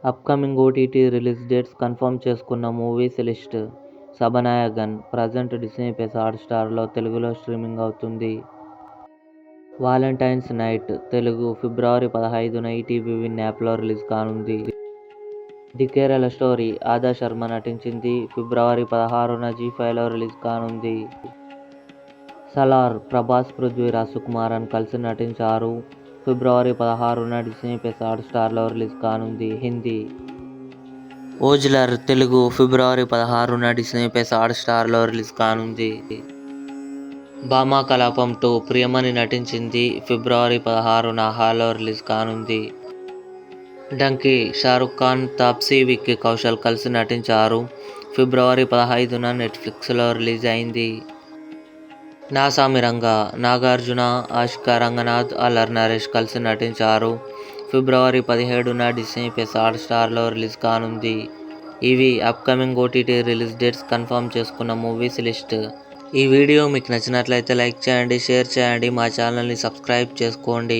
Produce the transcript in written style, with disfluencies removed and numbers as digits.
Upcoming OTT release dates confirm చేసుకున్న movies list. 'Sabhanayagan' present Disney plus హాట్‌స్టార్లో తెలుగులో streaming అవుతుంది. 'వాలంటైన్స్ నైట్' తెలుగు ఫిబ్రవరి 15న ఈటీవీ విన్ యాప్లో రిలీజ్ కానుంది. 'ది కేరళ స్టోరీ' ఆదా శర్మ నటించింది. ఫిబ్రవరి 16న జీ5లో రిలీజ్ కానుంది. 'సలార్' ప్రభాస్, పృథ్వీరాజ్ సుకుమారన్ కలిసి నటించారు. ఫిబ్రవరి 16న డిస్నీ ప్లస్ హాట్‌స్టార్లో రిలీజ్ కానుంది. హిందీ 'ఓజలర్' తెలుగు ఫిబ్రవరి 16న డిస్నీ ప్లస్ హాట్‌స్టార్లో రిలీజ్ కానుంది. 'భామా కలాపం 2' ప్రియమణి నటించింది. ఫిబ్రవరి 16న ఆహాలో రిలీజ్ కానుంది. 'డంకీ' షారుఖ్ ఖాన్, తాప్సీ, విక్కీ కౌశల్ కలిసి నటించారు. ఫిబ్రవరి 15న నెట్ఫ్లిక్స్లో రిలీజ్ అయింది. 'నాసామిరంగా' నాగార్జున, ఆషికా రంగనాథ్, అల్లరి నరేష్ కలిసి నటించారు. ఫిబ్రవరి 17న డిస్నీ ప్లస్ హాట్‌స్టార్లో రిలీజ్ కానుంది. ఇవి upcoming OTT release dates confirm చేసుకున్న మూవీస్ లిస్ట్. ఈ వీడియో మీకు నచ్చినట్లయితే లైక్ చేయండి, షేర్ చేయండి, మా ఛానల్ని సబ్స్క్రైబ్ చేసుకోండి.